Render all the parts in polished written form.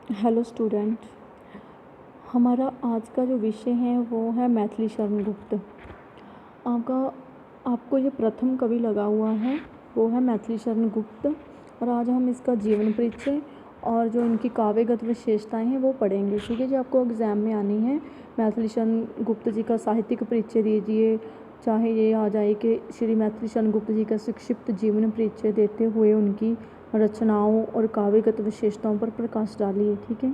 Hello student. हमारा आज का जो विषय है वो है मैथिली शरण गुप्त। आपका आपको ये प्रथम कवि लगा हुआ है वो है मैथिली शरण गुप्त, और आज हम इसका जीवन परिचय और जो इनकी काव्यगत विशेषताएं हैं वो पढ़ेंगे। ठीक है, जो आपको एग्ज़ाम में आनी है। मैथिली शरण गुप्त जी का साहित्यिक परिचय दीजिए, चाहे ये आ जाए कि श्री मैथिली शरण गुप्त जी का संक्षिप्त जीवन परिचय देते हुए उनकी रचनाओं और काव्यगत विशेषताओं पर प्रकाश डालिए। ठीक है,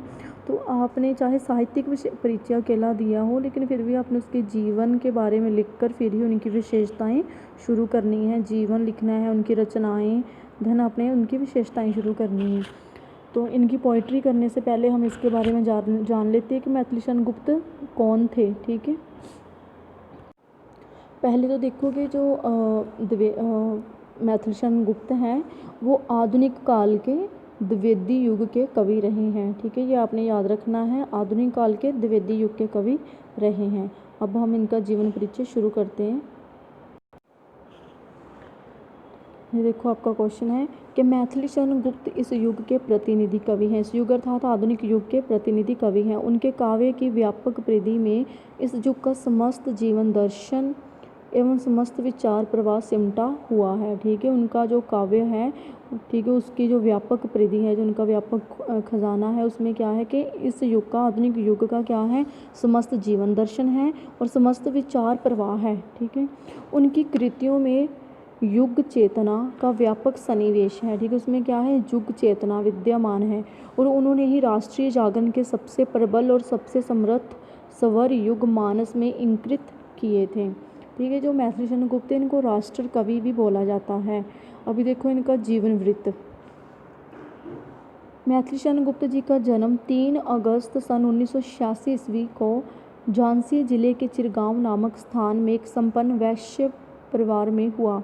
तो आपने चाहे साहित्यिक परिचय अकेला दिया हो, लेकिन फिर भी आपने उसके जीवन के बारे में लिखकर फिर ही उनकी विशेषताएं शुरू करनी है। जीवन लिखना है, उनकी रचनाएं, धन आपने उनकी विशेषताएं शुरू करनी है। तो इनकी पोइट्री करने से पहले हम इसके बारे में जान लेते हैं कि मैथिली शरण गुप्त कौन थे। ठीक है, पहले तो देखोगे जो मैथिली शरण गुप्त हैं वो आधुनिक काल के द्विवेदी युग के कवि रहे हैं। ठीक है, ये आपने याद रखना है, आधुनिक काल के द्विवेदी युग के कवि रहे हैं। अब हम इनका जीवन परिचय शुरू करते हैं। ये देखो आपका क्वेश्चन है कि मैथिली शरण गुप्त इस युग के प्रतिनिधि कवि हैं। इस युग अर्थात आधुनिक युग के प्रतिनिधि कवि हैं। उनके काव्य की व्यापक परिधि में इस युग का समस्त जीवन दर्शन एवं समस्त विचार प्रवाह सिमटा हुआ है। ठीक है, उनका जो काव्य है, ठीक है, उसकी जो व्यापक परिधि है, जो उनका व्यापक खजाना है, उसमें क्या है कि इस युग का, आधुनिक युग का क्या है, समस्त जीवन दर्शन है और समस्त विचार प्रवाह है। ठीक है, उनकी कृतियों में युग चेतना का व्यापक सन्निवेश है। ठीक है, उसमें क्या है, युग चेतना विद्यमान है, और उन्होंने ही राष्ट्रीय जागरण के सबसे प्रबल और सबसे समृद्ध स्वर युग मानस में इंकृत किए थे। ठीक है, जो मैथिली शरण गुप्त है इनको राष्ट्र कवि भी बोला जाता है। अभी देखो इनका जीवन वृत्त। मैथिली शरण गुप्त जी का जन्म 3 अगस्त सन 1986 ईस्वी को झांसी जिले के चिरगांव नामक स्थान में एक संपन्न वैश्य परिवार में हुआ।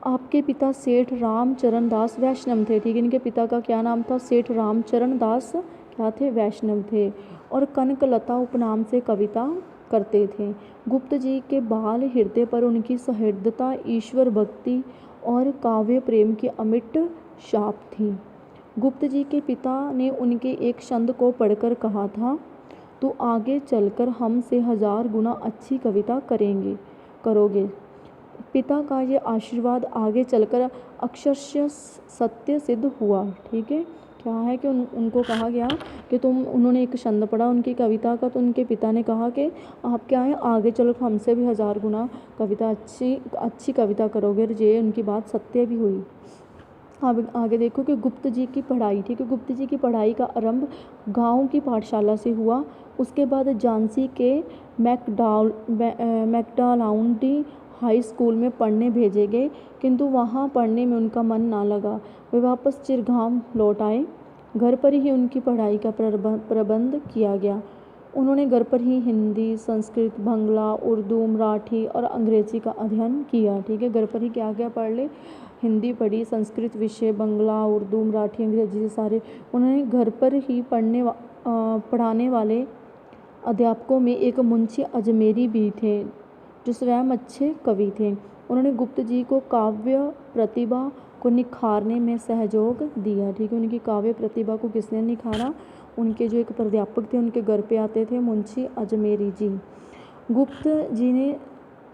आपके पिता सेठ रामचरण दास वैष्णव थे। ठीक है, इनके पिता का क्या नाम था, सेठ रामचरण दास क्या थे, वैष्णव थे, और कनकलता उपनाम से कविता करते थे। गुप्त जी के बाल हृदय पर उनकी सहृदयता, ईश्वर भक्ति और काव्य प्रेम की अमिट छाप थी। गुप्त जी के पिता ने उनके एक छंद को पढ़कर कहा था, तो आगे चलकर हमसे 1000 गुना अच्छी कविता करोगे। पिता का ये आशीर्वाद आगे चलकर अक्षरशः सत्य सिद्ध हुआ। ठीक है, क्या है कि उनको कहा गया कि उन्होंने एक छंद पढ़ा उनकी कविता का, तो उनके पिता ने कहा कि आप क्या है, आगे चलो हमसे भी 1000 गुना कविता अच्छी कविता करोगे। ये उनकी बात सत्य भी हुई। अब आगे देखो कि गुप्त जी की पढ़ाई। ठीक है, गुप्त जी की पढ़ाई का आरंभ गांव की पाठशाला से हुआ। उसके बाद झांसी के मैकडॉलाउंडी हाई स्कूल में पढ़ने भेजे गए, किंतु वहाँ पढ़ने में उनका मन ना लगा। वे वापस चिरगांव लौट आए। घर पर ही उनकी पढ़ाई का प्रबंध किया गया। उन्होंने घर पर ही हिंदी, संस्कृत, बंगला, उर्दू, मराठी और अंग्रेजी का अध्ययन किया। ठीक है, घर पर ही क्या क्या पढ़ ले, हिंदी पढ़ी, संस्कृत विषय, बंगला, उर्दू, मराठी, अंग्रेजी से सारे। उन्होंने घर पर ही पढ़ाने वाले अध्यापकों में एक मुंशी अजमेरी भी थे, जो स्वयं अच्छे कवि थे। उन्होंने गुप्त जी को काव्य प्रतिभा को निखारने में सहयोग दिया। ठीक है, उनकी काव्य प्रतिभा को किसने निखारा, उनके जो एक प्राध्यापक थे उनके घर पे आते थे मुंशी अजमेरी जी। गुप्त जी ने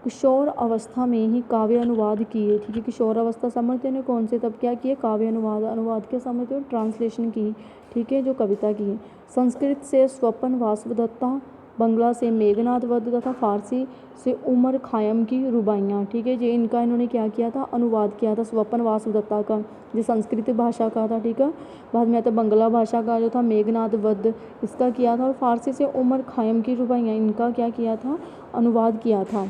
किशोर अवस्था में ही काव्य अनुवाद किए। ठीक है, किशोर अवस्था समझते हैं कौन से, तब क्या किए, काव्य अनुवाद के समझते हो, ट्रांसलेशन की। ठीक है, जो कविता की। संस्कृत से स्वपन वासवदत्ता, बंगला से मेघनाथ वध तथा फारसी से उमर खयाम की रुबाइयाँ। ठीक है, ये इनका इन्होंने क्या किया था, अनुवाद किया था। स्वपन वासवदत्ता का जो संस्कृत भाषा का था, ठीक है, बाद में आता बंगला भाषा का जो था मेघनाथ वध, इसका किया था, और फारसी से उमर खयाम की रुबाइयाँ, इनका क्या किया था, अनुवाद किया था।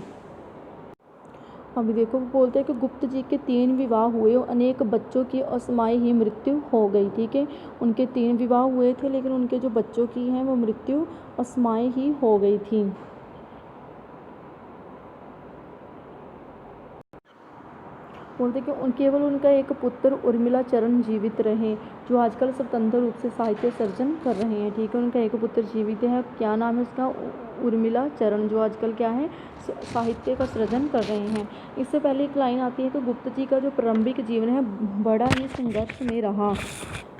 अभी देखो बोलते हैं कि गुप्त जी के 3 विवाह हुए, अनेक बच्चों की असमय ही मृत्यु हो गई। ठीक है, उनके 3 विवाह हुए थे, लेकिन उनके जो बच्चों की हैं वो मृत्यु असमय ही हो गई थी। बोलते कि केवल उनका एक पुत्र उर्मिला चरण जीवित रहे, जो आजकल स्वतंत्र रूप से साहित्य सर्जन कर रहे हैं। ठीक है, उनका एक पुत्र जीवित है, क्या नाम है उसका, उर्मिला चरण, जो आजकल क्या है, साहित्य का सृजन कर रहे हैं। इससे पहले एक लाइन आती है कि गुप्त जी का जो प्रारंभिक जीवन है बड़ा ही संघर्ष में रहा।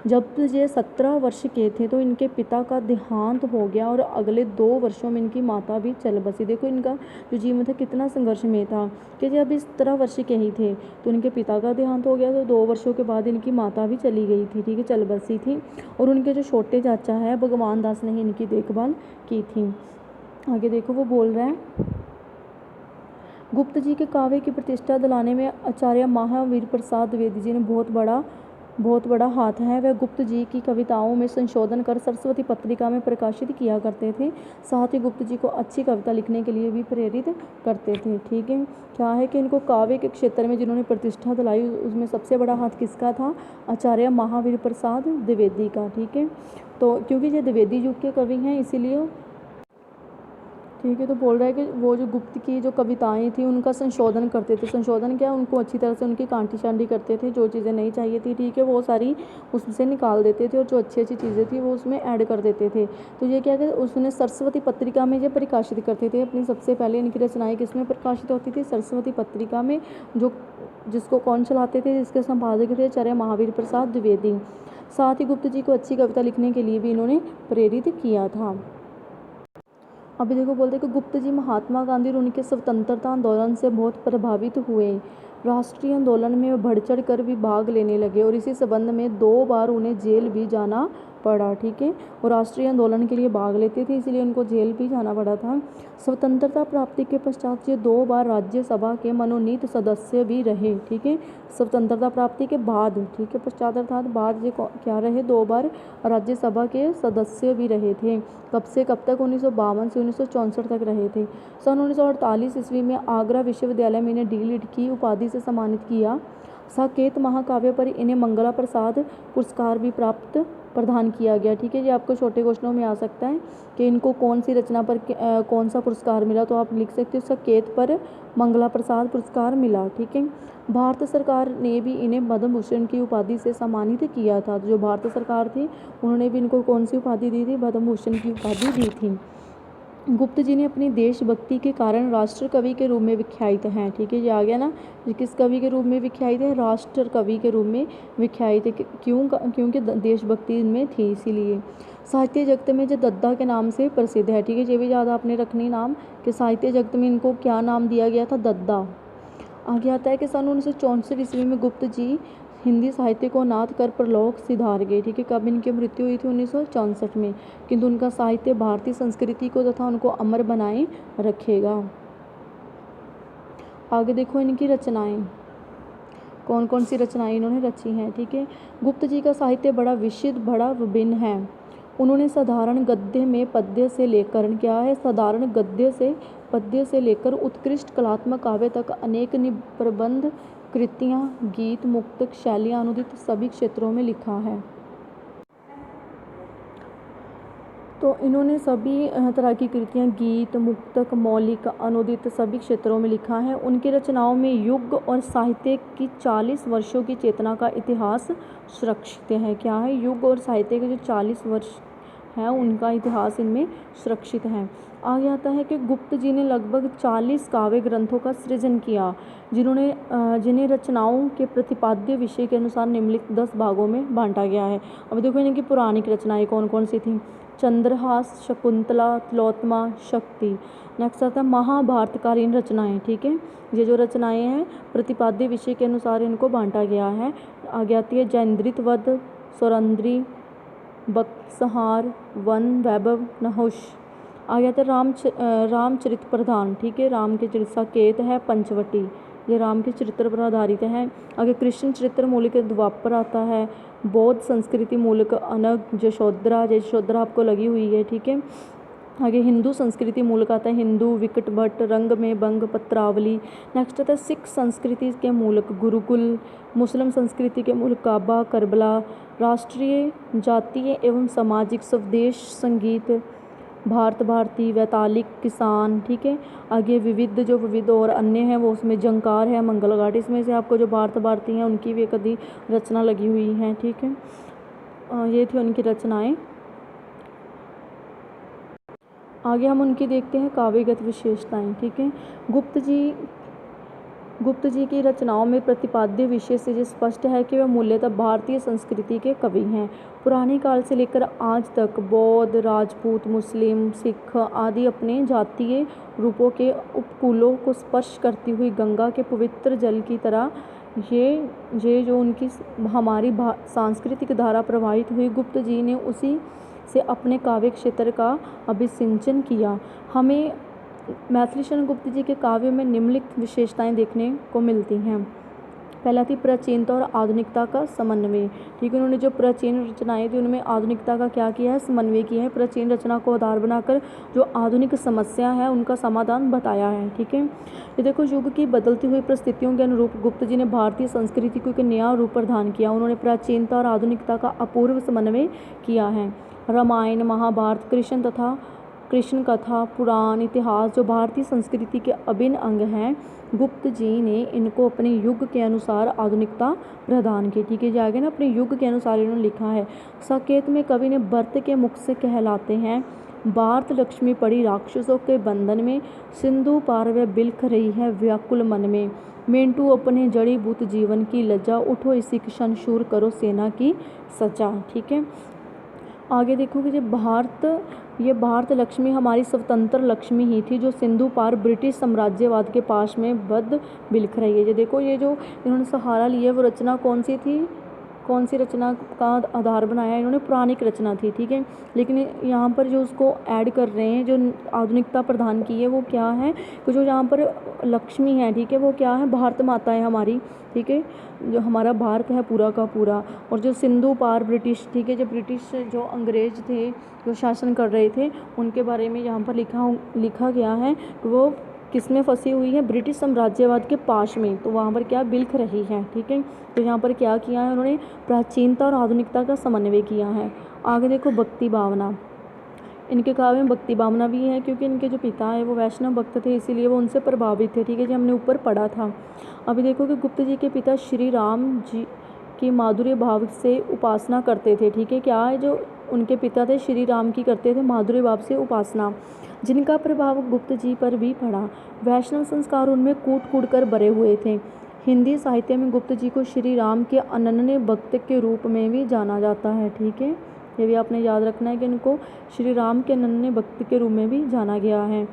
जब ये 17 वर्ष के थे तो इनके पिता का देहांत हो गया और अगले 2 वर्षों में इनकी माता भी चल बसी। देखो इनका जो जीवन था कितना संघर्ष में था कि जब इस 17 वर्ष के ही थे तो इनके पिता का देहांत हो गया, तो 2 वर्षों के बाद इनकी माता भी चली गई थी, ठीक है, चल बसी थी। और उनके जो छोटे चाचा है भगवान दास ने ही इनकी देखभाल की थी। आगे देखो वो बोल रहे हैं, गुप्त जी के काव्य की प्रतिष्ठा दिलाने में आचार्य महावीर प्रसाद द्विवेदी जी ने बहुत बड़ा हाथ है। वह गुप्त जी की कविताओं में संशोधन कर सरस्वती पत्रिका में प्रकाशित किया करते थे। साथ ही गुप्त जी को अच्छी कविता लिखने के लिए भी प्रेरित करते थे, ठीक है। क्या है कि इनको काव्य के क्षेत्र में जिन्होंने प्रतिष्ठा दिलाई उसमें सबसे बड़ा हाथ किसका था? आचार्य महावीर प्रसाद द्विवेदी का, ठीक है। तो क्योंकि ये द्विवेदी युग के कवि हैं इसीलिए, ठीक है। तो बोल रहा है कि वो जो गुप्त की जो कविताएं थी उनका संशोधन करते थे। संशोधन क्या, उनको अच्छी तरह से उनकी कांटी शांटी करते थे, जो चीज़ें नहीं चाहिए थी, ठीक है, वो सारी उससे निकाल देते थे और जो अच्छी अच्छी चीज़ें थी वो उसमें ऐड कर देते थे। तो ये क्या कि उसने सरस्वती पत्रिका में ये प्रकाशित करते थे अपनी सबसे पहले इनकी रचनाएँ किसमें प्रकाशित होती थी? सरस्वती पत्रिका में, जो जिसको कौन चलाते थे, जिसके संपादक थे आचार्य महावीर प्रसाद द्विवेदी। साथ ही गुप्त जी को अच्छी कविता लिखने के लिए भी इन्होंने प्रेरित किया था। अभी देखो बोलते हैं कि गुप्त जी महात्मा गांधी और उनके स्वतंत्रता आंदोलन से बहुत प्रभावित हुए। राष्ट्रीय आंदोलन में बढ़ चढ़ कर भी भाग लेने लगे और इसी संबंध में 2 बार उन्हें जेल भी जाना पड़ा, ठीक है। और राष्ट्रीय आंदोलन के लिए भाग लेते थे इसलिए उनको जेल भी जाना पड़ा था। स्वतंत्रता प्राप्ति के पश्चात ये 2 बार राज्यसभा के मनोनीत सदस्य भी रहे, ठीक है। स्वतंत्रता प्राप्ति के बाद, ठीक है, पश्चात अर्थात बाद ये क्या रहे? 2 बार राज्यसभा के सदस्य भी रहे थे। कब से कब तक? 1952 से 1964 तक रहे थे। सन 1948 ईस्वी में आगरा विश्वविद्यालय में इन्हें डी.लिट की उपाधि से सम्मानित किया। साकेत महाकाव्य पर इन्हें मंगला प्रसाद पुरस्कार भी प्रदान किया गया, ठीक है। ये आपको छोटे क्वेश्चनों में आ सकता है कि इनको कौन सी रचना पर कौन सा पुरस्कार मिला, तो आप लिख सकते हो साकेत पर मंगला प्रसाद पुरस्कार मिला, ठीक है। भारत सरकार ने भी इन्हें पद्म भूषण की उपाधि से सम्मानित किया था। जो भारत सरकार थी उन्होंने भी इनको कौन सी उपाधि दी थी? पद्म भूषण की उपाधि दी थी। गुप्त जी ने अपनी देशभक्ति के कारण राष्ट्र कवि के रूप में विख्यात हैं, ठीक है। ये आ गया ना, ये किस कवि के रूप में विख्यात है? राष्ट्र कवि के रूप में विख्यात है। क्यों? क्योंकि देशभक्ति इनमें थी इसीलिए। साहित्य जगत में जो दद्दा के नाम से प्रसिद्ध है, ठीक है। ये भी याद आपने रखनी नाम कि साहित्य जगत में इनको क्या नाम दिया गया था? दद्दा। आगे आता है कि सन 1964 ईस्वी में गुप्त जी हिंदी साहित्य को अनाथ कर परलोक सिधार गए, ठीक है। कब इनकी मृत्यु हुई थी? 1964 में। किंतु उनका साहित्य भारतीय संस्कृति को तथा उनको अमर बनाए रखेगा। आगे देखो इनकी रचनाएं, कौन कौन सी रचनाएं इन्होंने रची हैं, ठीक है। गुप्त जी का साहित्य बड़ा विशिष्ट, बड़ा विभिन्न है। उन्होंने साधारण गद्य में पद्य से लेकर, क्या है? साधारण गद्य से पद्य से लेकर उत्कृष्ट कलात्मक काव्य तक अनेक निबंध, कृतियाँ, गीत, मुक्तक, शैलियाँ, अनुदित सभी क्षेत्रों में लिखा है। तो इन्होंने सभी तरह की कृतियाँ, गीत, मुक्तक, मौलिक, अनुदित सभी क्षेत्रों में लिखा है। उनकी रचनाओं में युग और साहित्य की 40 वर्षों की चेतना का इतिहास सुरक्षित है। क्या है? युग और साहित्य के जो 40 वर्ष हैं उनका इतिहास इनमें सुरक्षित है। आगे आता है कि गुप्त जी ने लगभग 40 काव्य ग्रंथों का सृजन किया, जिन्हें रचनाओं के प्रतिपाद्य विषय के अनुसार निम्नलिखित 10 भागों में बांटा गया है। अब देखो इनकी पौराणिक रचनाएं कौन कौन सी थी? चंद्रहास, शकुंतला, तिलोत्तमा, शक्ति। नेक्स्ट आता है महाभारतकालीन रचनाएं, ठीक है। ये जो रचनाएं हैं प्रतिपाद्य विषय के अनुसार इनको बांटा गया है। आगे आती है जयंद्रित वध, सौरंद्री, बक्सहार, वन वैभव, नहुष। आगे आता है रामचरित प्रधान, ठीक है। राम के चरित्र। साकेत है पंचवटी, ये राम के चरित्र पर आधारित है। आगे कृष्ण चरित्र मूलक द्वापर आता है। बौद्ध संस्कृति मूलक अनग, यशोधरा आपको लगी हुई है, ठीक है। आगे हिंदू संस्कृति मूलक आता है हिंदू, विकट भट्ट, रंग में भंग, पत्रावली। नेक्स्ट आता है सिख संस्कृति के मूलक गुरुकुल, मुस्लिम संस्कृति के मूलक काबा, करबला। राष्ट्रीय, जातीय एवं सामाजिक स्वदेश संगीत, भारत भारती, वैतालिक, किसान, ठीक है। आगे विविध और अन्य हैं वो उसमें जंकार है, मंगल घाट। इसमें से आपको जो भारत भारती हैं उनकी भी एक आधी रचना लगी हुई हैं, ठीक है। ये थी उनकी रचनाएं। आगे हम उनकी देखते हैं काव्यगत विशेषताएं, ठीक है। गुप्त जी की रचनाओं में प्रतिपाद्य विषय से ये स्पष्ट है कि वह मूल्यतः भारतीय संस्कृति के कवि हैं। पुराने काल से लेकर आज तक बौद्ध, राजपूत, मुस्लिम, सिख आदि अपने जातीय रूपों के उपकूलों को स्पर्श करती हुई गंगा के पवित्र जल की तरह ये जो उनकी हमारी सांस्कृतिक धारा प्रवाहित हुई, गुप्त जी ने उसी से अपने काव्य क्षेत्र का अभिसिंचन किया। हमें मैथिली शरण गुप्त जी के काव्य में निम्नलिखित विशेषताएं देखने को मिलती हैं। पहला थी प्राचीनता और आधुनिकता का समन्वय। ठीक है, उन्होंने जो प्राचीन रचनाएं थी उनमें आधुनिकता का क्या किया है, समन्वय किया है। प्राचीन रचना को आधार बनाकर जो आधुनिक समस्या है उनका समाधान बताया है। ठीक है, ये देखो, युग की बदलती हुई परिस्थितियों के अनुरूप गुप्त जी ने भारतीय संस्कृति को एक नया रूप प्रदान किया। उन्होंने प्राचीनता और आधुनिकता का अपूर्व समन्वय किया है। रामायण, महाभारत, कृष्ण कथा, पुराण, इतिहास जो भारतीय संस्कृति के अभिन्न अंग हैं, गुप्त जी ने इनको अपने युग के अनुसार आधुनिकता प्रदान की। ठीक है, जाएगा ना, अपने युग के अनुसार इन्होंने लिखा है। साकेत में कवि ने भरत के मुख से कहलाते हैं, भारत लक्ष्मी पड़ी राक्षसों के बंधन में, सिंधु पार वह बिलख रही है व्याकुल मन में, मेंटू अपने जड़ी बूत जीवन की लज्जा, उठो इसी क्षण शूर करो सेना की सजा। ठीक है, आगे देखोगे, ये भारत लक्ष्मी हमारी स्वतंत्र लक्ष्मी ही थी जो सिंधु पार ब्रिटिश साम्राज्यवाद के पास में बद बिलख रही है। ये देखो, ये जो इन्होंने सहारा लिया वो रचना कौन सी थी, कौन सी रचना का आधार बनाया इन्होंने, पौराणिक रचना थी। ठीक है, लेकिन यहाँ पर जो उसको ऐड कर रहे हैं, जो आधुनिकता प्रदान की है वो क्या है, जो यहाँ पर लक्ष्मी है, ठीक है, वो क्या है, भारत माता है हमारी। ठीक है, जो हमारा भारत है पूरा का पूरा, और जो सिंधु पार ब्रिटिश, ठीक है, जो ब्रिटिश जो अंग्रेज थे जो शासन कर रहे थे उनके बारे में यहाँ पर लिखा गया है कि वो किस में फंसी हुई है, ब्रिटिश साम्राज्यवाद के पास में, तो वहाँ पर क्या बिलख रही है। ठीक है, तो यहाँ पर क्या किया है उन्होंने, प्राचीनता और आधुनिकता का समन्वय किया है। आगे देखो, भक्ति भावना। इनके काव्य में भक्ति भावना भी है क्योंकि इनके जो पिता है वो वैष्णव भक्त थे, इसीलिए वो उनसे प्रभावित थे। ठीक है जी, हमने ऊपर पढ़ा था। अभी देखो कि गुप्त जी के पिता श्री राम जी की माधुर्य भाव से उपासना करते थे। ठीक है, क्या है, जो उनके पिता थे श्री राम की करते थे माधुर्य भाव से उपासना, जिनका प्रभाव गुप्त जी पर भी पड़ा। वैष्णव संस्कार उनमें कूट कूट कर भरे हुए थे। हिंदी साहित्य में गुप्त जी को श्री राम के अनन्य भक्त के रूप में भी जाना जाता है। ठीक है, ये भी आपने याद रखना है कि इनको श्री राम के अनन्य भक्त के रूप में भी जाना गया है।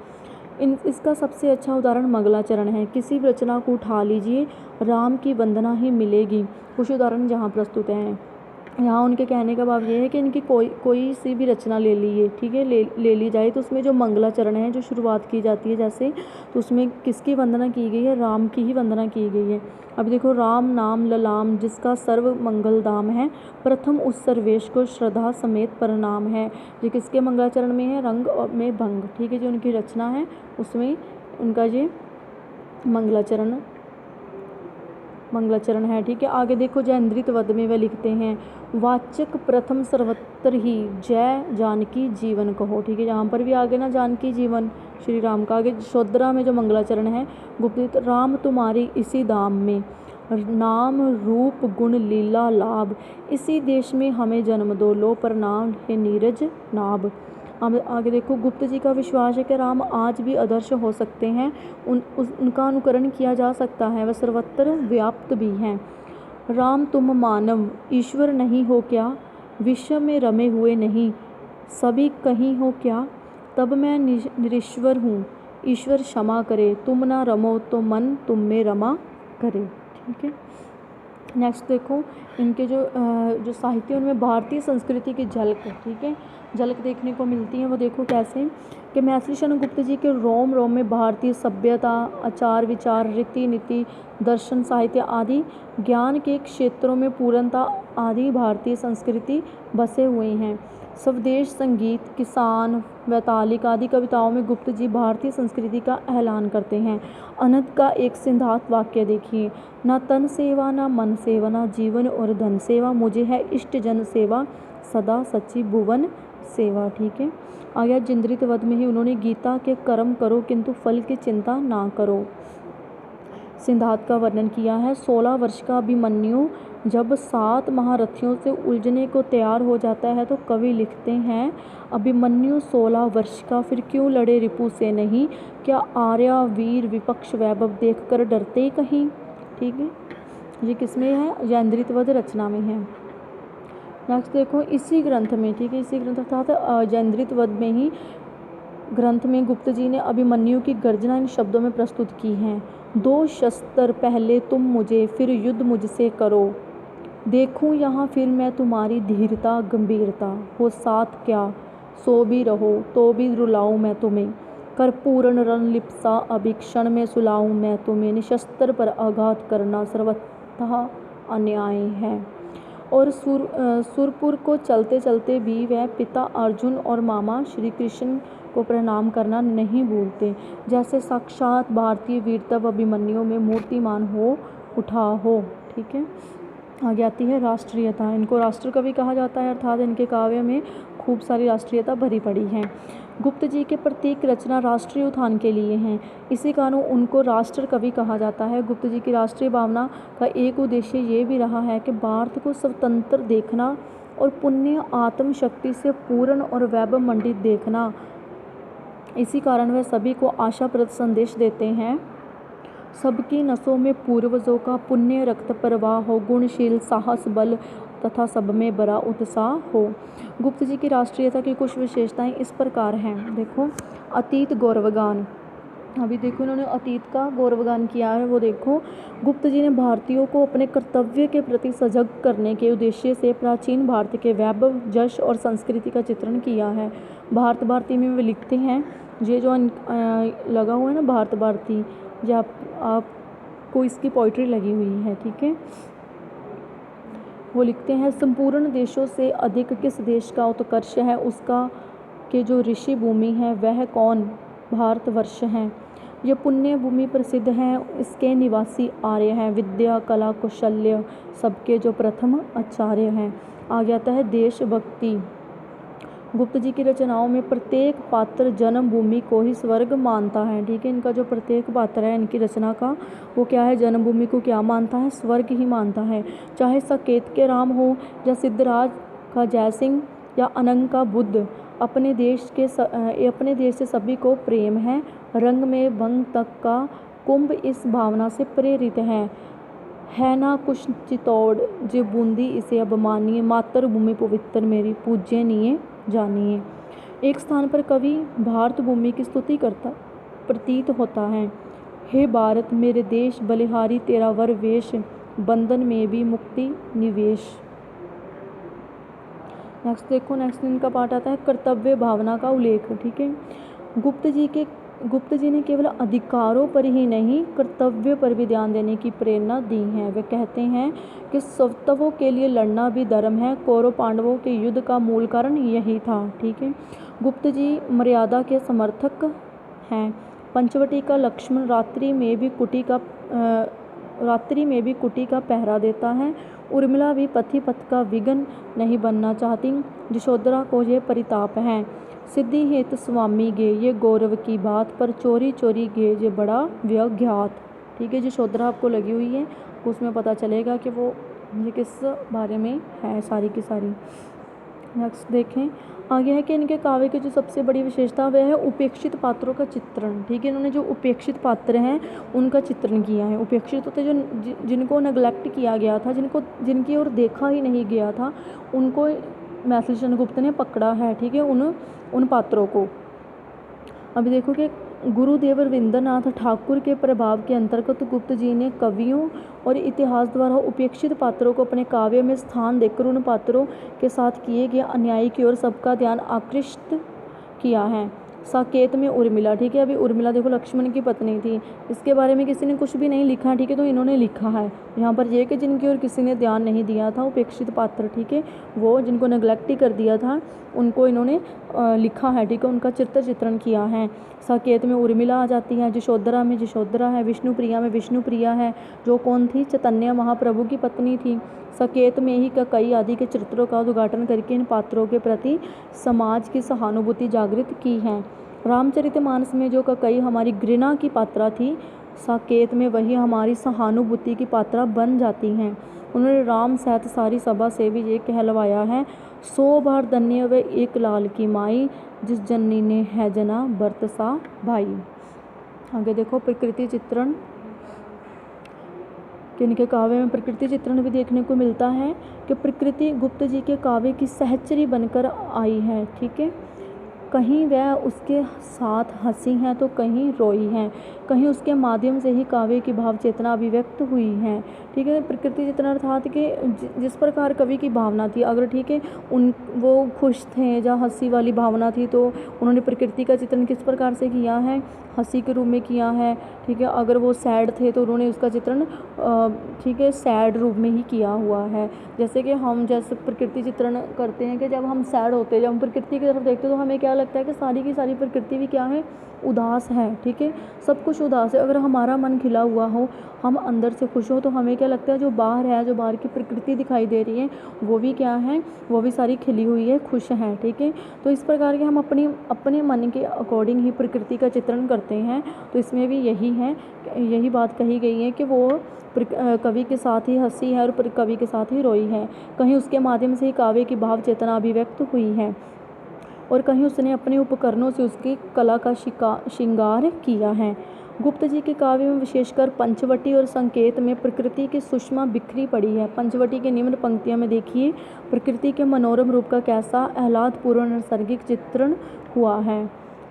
इसका सबसे अच्छा उदाहरण मंगलाचरण है। किसी भी रचना को उठा लीजिए, राम की वंदना ही मिलेगी। कुछ उदाहरण जहाँ प्रस्तुत हैं। यहाँ उनके कहने का भाव ये है कि इनकी कोई सी भी रचना ले लीजिए, ठीक है, ले ली जाए, तो उसमें जो मंगलाचरण है, जो शुरुआत की जाती है जैसे, तो उसमें किसकी वंदना की गई है, राम की ही वंदना की गई है। अब देखो, राम नाम ललाम जिसका सर्व मंगल दाम है, प्रथम उस सर्वेश को श्रद्धा समेत प्रणाम है। ये किसके मंगलाचरण में है, रंग और में भंग। ठीक है, जो उनकी रचना है उसमें उनका ये मंगलाचरण है। ठीक है, आगे देखो, जयंद्रित वध में वे लिखते हैं, वाचक प्रथम सर्वत्र ही जय जानकी जीवन कहो। ठीक है, यहाँ पर भी आगे ना जानकी जीवन श्री राम का। आगे शोद्रा में जो मंगलाचरण है, गुप्त, राम तुम्हारी इसी धाम में, नाम रूप गुण लीला लाभ, इसी देश में हमें जन्म दो, लो प्रणाम है नीरज नाभ। अब आगे देखो, गुप्त जी का विश्वास है कि राम आज भी आदर्श हो सकते हैं, उनका अनुकरण किया जा सकता है, वह सर्वत्र व्याप्त भी हैं। राम तुम मानव ईश्वर नहीं हो क्या, विश्व में रमे हुए नहीं, सभी कहीं हो क्या, तब मैं निरीश्वर हूँ, ईश्वर क्षमा करे, तुम ना रमो तो मन तुम में रमा करे। ठीक है, नेक्स्ट देखो, इनके जो साहित्य उनमें भारतीय संस्कृति की झलक, ठीक है, झलक देखने को मिलती है। वो देखो कैसे कि मैथिली शरण गुप्त जी के रोम रोम में भारतीय सभ्यता, आचार विचार, रीति नीति, दर्शन, साहित्य आदि ज्ञान के क्षेत्रों में पूर्णता आदि भारतीय संस्कृति बसे हुए हैं। स्वदेश संगीत, किसान, वैतालिक आदि कविताओं में गुप्त जी भारतीय संस्कृति का ऐलान करते हैं। अनंत का एक सिद्धांत वाक्य देखिए, ना तन सेवा ना मन सेवा ना जीवन और धन सेवा, मुझे है इष्ट जन सेवा सदा सच्ची भुवन सेवा। ठीक है, आगे जिंद्रित वध में ही उन्होंने गीता के कर्म करो किंतु फल की चिंता ना करो सिद्धांत का वर्णन किया है। 16 वर्ष का अभिमन्यु जब 7 महारथियों से उलझने को तैयार हो जाता है तो कवि लिखते हैं, अभिमन्यु 16 वर्ष का फिर क्यों लड़े रिपु से नहीं, क्या आर्या वीर विपक्ष वैभव देखकर डरते कहीं। ठीक है, ये किसमें है, जयंद्रितवध रचना में है। नेक्स्ट देखो, इसी ग्रंथ में, ठीक है, इसी ग्रंथ अर्थात जयंद्रितवध में ही ग्रंथ में गुप्त जी ने अभिमन्यु की गर्जना इन शब्दों में प्रस्तुत की है। 2 शस्त्र पहले तुम मुझे फिर युद्ध मुझसे करो, देखूं यहाँ फिर मैं तुम्हारी धीरता गंभीरता, हो साथ क्या सो भी रहो तो भी रुलाऊं मैं तुम्हें, कर पूर्ण रण लिप्सा अभी क्षण में सुलाऊं मैं तुम्हें, निशस्त्र पर आघात करना सर्वथा अन्याय है। और सुरपुर को चलते चलते भी वह पिता अर्जुन और मामा श्री कृष्ण को प्रणाम करना नहीं भूलते, जैसे साक्षात भारतीय वीरता अभिमन्यु में मूर्तिमान हो उठा हो। ठीक है, आगे आती है राष्ट्रीयता। इनको राष्ट्र कवि कहा जाता है, अर्थात इनके काव्य में खूब सारी राष्ट्रीयता भरी पड़ी है। गुप्त जी के प्रत्येक रचना राष्ट्रीय उत्थान के लिए हैं, इसी कारण उनको राष्ट्र कवि कहा जाता है। गुप्त जी की राष्ट्रीय भावना का एक उद्देश्य ये भी रहा है कि भारत को स्वतंत्र देखना और पुण्य आत्म शक्ति से पूर्ण और वैभवमंडित देखना। इसी कारण वे सभी को आशाप्रद संदेश देते हैं, सबकी नसों में पूर्वजों का पुण्य रक्त प्रवाह हो, गुणशील साहस बल तथा सब में बड़ा उत्साह हो। गुप्त जी की राष्ट्रीयता की कुछ विशेषताएं इस प्रकार हैं। देखो, अतीत गौरवगान, अभी देखो इन्होंने अतीत का गौरवगान किया है। वो देखो, गुप्त जी ने भारतीयों को अपने कर्तव्य के प्रति सजग करने के उद्देश्य से प्राचीन भारत के वैभव यश और संस्कृति का चित्रण किया है। भारत भारती में वे लिखते हैं, ये जो लगा हुआ है ना भारत भारती, ये आपको इसकी पोइट्री लगी हुई है। ठीक है, वो लिखते हैं, संपूर्ण देशों से अधिक किस देश का उत्कर्ष है, उसका के जो ऋषि भूमि है वह कौन, भारतवर्ष है। यह पुण्य भूमि प्रसिद्ध है, इसके निवासी आर्य हैं, विद्या कला कौशल्य सबके जो प्रथम आचार्य हैं। आ जाता है देशभक्ति। गुप्त जी की रचनाओं में प्रत्येक पात्र जन्मभूमि को ही स्वर्ग मानता है। ठीक है, इनका जो प्रत्येक पात्र है इनकी रचना का, वो क्या है, जन्मभूमि को क्या मानता है, स्वर्ग ही मानता है। चाहे साकेत के राम हो या सिद्धराज का जयसिंह या अनंग का बुद्ध, अपने देश से सभी को प्रेम है। रंग में भंग तक का कुंभ इस भावना से प्रेरित है ना कुछ चितौड़ जे बूंदी इसे अब मानिए, मातृभूमि पवित्र मेरी पूज्यनीय जानिए। एक स्थान पर कवि भारत भूमि की स्तुति करता प्रतीत होता है, हे भारत मेरे देश, बलिहारी तेरा वर वेश, बंधन में भी मुक्ति निवेश। नेक्स्ट देखो, नेक्स्ट इनका पार्ट आता है कर्तव्य भावना का उल्लेख। ठीक है, गुप्त जी ने केवल अधिकारों पर ही नहीं कर्तव्य पर भी ध्यान देने की प्रेरणा दी है। वे कहते हैं कि सौतवों के लिए लड़ना भी धर्म है, कौरव पांडवों के युद्ध का मूल कारण यही था। ठीक है, गुप्त जी मर्यादा के समर्थक हैं। पंचवटी का लक्ष्मण रात्रि में भी कुटी का पहरा देता है। उर्मिला भी पथि पथ का विघ्न नहीं बनना चाहती, यशोधरा को ये परिताप है। सिद्धि हेतु स्वामी गे ये गौरव की बात, पर चोरी चोरी गे ये बड़ा व्यज्ञात। ठीक है, यशोधरा आपको लगी हुई है, उसमें पता चलेगा कि वो ये किस बारे में है सारी की सारी। नेक्स्ट देखें, आगे है कि इनके काव्य की जो सबसे बड़ी विशेषता वह है उपेक्षित पात्रों का चित्रण। ठीक है, इन्होंने जो उपेक्षित पात्र हैं उनका चित्रण किया है। उपेक्षित होते जो जिनको नेग्लेक्ट किया गया था, जिनकी ओर देखा ही नहीं गया था, उनको मैथिली चंद्रगुप्त ने पकड़ा है। ठीक है, उन पात्रों को। अभी देखो कि गुरुदेव रविंद्रनाथ ठाकुर के प्रभाव के अंतर्गत गुप्त जी ने कवियों और इतिहास द्वारा उपेक्षित पात्रों को अपने काव्य में स्थान देकर उन पात्रों के साथ किए गए अन्याय की ओर सबका ध्यान आकृष्ट किया है। साकेत में उर्मिला, ठीक है, अभी उर्मिला देखो लक्ष्मण की पत्नी थी, इसके बारे में किसी ने कुछ भी नहीं लिखा। ठीक है, तो इन्होंने लिखा है यहाँ पर ये कि जिनकी ओर किसी ने ध्यान नहीं दिया था, उपेक्षित पात्र, ठीक है, वो जिनको नेग्लेक्ट ही कर दिया था उनको इन्होंने लिखा है। ठीक है, उनका चित्रण किया है। साकेत में उर्मिला आ जाती है, यशोधरा में यशोधरा है, विष्णुप्रिया में विष्णुप्रिया है, जो कौन थी, चैतन्य महाप्रभु की पत्नी थी। साकेत में ही कई आदि के चरित्रों का उद्घाटन करके इन पात्रों के प्रति समाज की सहानुभूति जागृत की है। रामचरितमानस में जो कई हमारी घृणा की पात्रा थी, साकेत में वही हमारी सहानुभूति की पात्रा बन जाती हैं। उन्होंने राम सहित सारी सभा से भी ये कहलवाया है, 100 बार धन्य व एक लाल की माई, जिस जननी ने है जना बरत सा भाई। आगे देखो प्रकृति चित्रण, इनके काव्य में प्रकृति चित्रण भी देखने को मिलता है कि प्रकृति गुप्त जी के काव्य की सहचरी बनकर आई है। ठीक है, कहीं वह उसके साथ हंसी हैं तो कहीं रोई हैं, कहीं उसके माध्यम से ही काव्य की भाव चेतना अभिव्यक्त हुई है। ठीक है, प्रकृति चित्रण अर्थात कि जिस प्रकार कवि की भावना थी, अगर ठीक है वो खुश थे या हंसी वाली भावना थी तो उन्होंने प्रकृति का चित्रण किस प्रकार से किया है, हंसी के रूप में किया है। ठीक है, अगर वो सैड थे तो उन्होंने उसका चित्रण ठीक है सैड रूप में ही किया हुआ है। जैसे कि हम जैसे प्रकृति चित्रण करते हैं कि जब हम सैड होते हैं, जब हम प्रकृति की तरफ देखते हैं तो हमें क्या लगता है कि सारी की सारी प्रकृति भी क्या है, उदास है। ठीक है, सब कुछ उदास है। अगर हमारा मन खिला हुआ हो, हम अंदर से खुश हो, तो हमें क्या लगता है जो बाहर है, जो बाहर की प्रकृति दिखाई दे रही है वो भी क्या है, वो भी सारी खिली हुई है, खुश है। ठीक है, तो इस प्रकार के हम अपने मन के अकॉर्डिंग ही प्रकृति का चित्रण करते हैं। तो इसमें भी यही बात कही गई है कि वो कवि के साथ ही हंसी है और कवि के साथ ही रोई है, कहीं उसके माध्यम से ही काव्य की भाव चेतना अभिव्यक्त हुई है और कहीं उसने अपने उपकरणों से उसकी कला का श्रृंगार किया है। गुप्त जी के काव्य में विशेषकर पंचवटी और संकेत में प्रकृति की सुषमा बिखरी पड़ी है। पंचवटी के निम्न पंक्तियों में देखिए प्रकृति के मनोरम रूप का कैसा आह्लादपूर्ण नैसर्गिक चित्रण हुआ है।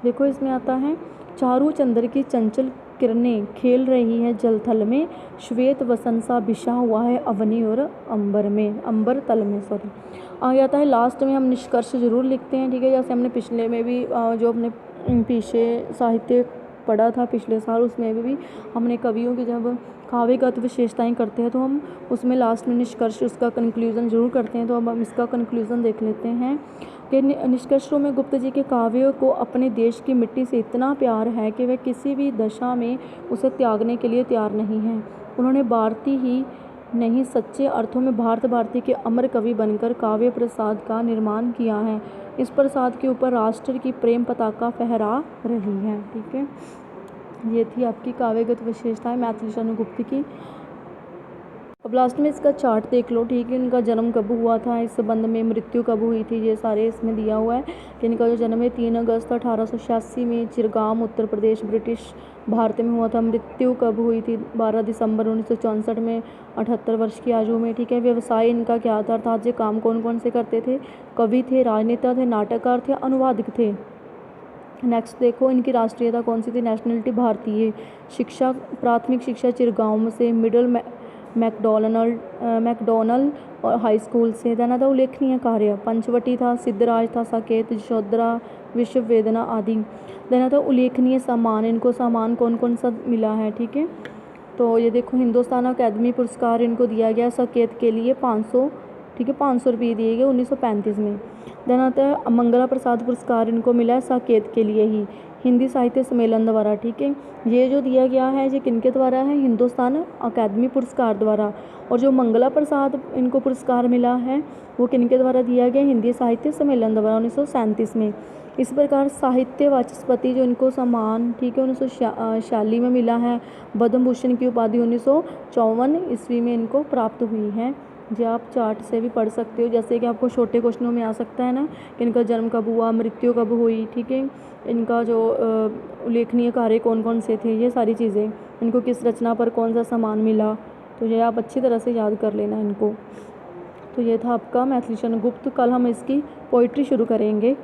देखो इसमें आता है, चारू चंद्र की चंचल किरणें खेल रही है जलथल में, श्वेत वसंत सा बिछा हुआ है अवनी और अंबर तल में सॉरी। आ जाता है लास्ट में हम निष्कर्ष जरूर लिखते हैं। ठीक है, जैसे हमने पिछले में भी जो हमने पीछे साहित्य पढ़ा था पिछले साल, उसमें भी हमने कवियों की जब काव्यगत विशेषताएं करते हैं तो हम उसमें लास्ट में निष्कर्ष उसका कंक्लूजन जरूर करते हैं। तो अब हम इसका कंक्लूजन देख लेते हैं कि निष्कर्षों में गुप्त जी के काव्यों को अपने देश की मिट्टी से इतना प्यार है कि वह किसी भी दशा में उसे त्यागने के लिए तैयार नहीं है। उन्होंने भारतीय ही नहीं सच्चे अर्थों में भारती के अमर कवि बनकर काव्य प्रसाद का निर्माण किया है। इस प्रसाद के ऊपर राष्ट्र की प्रेम पताका फहरा रही है। ठीक है, ये थी आपकी काव्यगत विशेषताएं मैथिली शरण गुप्त की। अब लास्ट में इसका चार्ट देख लो। ठीक है, इनका जन्म कब हुआ था, इस संबंध में मृत्यु कब हुई थी, ये सारे इसमें दिया हुआ है कि इनका जो जन्म है 3 अगस्त 1886 में चिरगाम उत्तर प्रदेश ब्रिटिश भारत में हुआ था। मृत्यु कब हुई थी, 12 दिसंबर 1964 में 78 वर्ष की आयु में। ठीक है, व्यवसाय इनका क्या था, अर्थात ये काम कौन कौन से करते थे, कवि थे, राजनेता थे, नाटककार थे, अनुवादक थे। नेक्स्ट देखो इनकी राष्ट्रीयता कौन सी थी, नेशनलिटी भारतीय। शिक्षा प्राथमिक शिक्षा चिरगांव से, मिडिल मैकडोनल्ड और हाई स्कूल से। देना था उल्लेखनीय कार्य, पंचवटी था, सिद्धराज था, साकेत, यशोधरा, विश्व वेदना आदि। देना था उल्लेखनीय सम्मान, इनको सम्मान कौन कौन सा मिला है। ठीक है, तो ये देखो हिंदुस्तान अकेदमी पुरस्कार इनको दिया गया साकेत के लिए 500, ठीक है 500 रुपये दिए गए 1935 में। देन आता है मंगला प्रसाद पुरस्कार इनको मिला है साकेत के लिए ही, हिंदी साहित्य सम्मेलन द्वारा। ठीक है, ये जो दिया गया है ये किनके द्वारा है, हिंदुस्तान अकादमी पुरस्कार द्वारा। और जो मंगला प्रसाद इनको पुरस्कार मिला है वो किनके द्वारा दिया गया, हिंदी साहित्य सम्मेलन द्वारा 1937 में। इस प्रकार साहित्य वाचस्पति जो इनको सम्मान, ठीक है 1946 में मिला है। पद्म भूषण की उपाधि 1954 ईस्वी में इनको प्राप्त हुई है। जो आप चार्ट से भी पढ़ सकते हो, जैसे कि आपको छोटे क्वेश्चनों में आ सकता है ना कि इनका जन्म कब हुआ, मृत्यु कब हुई। ठीक है, इनका जो उल्लेखनीय कार्य कौन कौन से थे, ये सारी चीज़ें, इनको किस रचना पर कौन सा सम्मान मिला, तो ये आप अच्छी तरह से याद कर लेना इनको। तो ये था आपका मैथिली शरण गुप्त। कल हम इसकी पोइट्री शुरू करेंगे।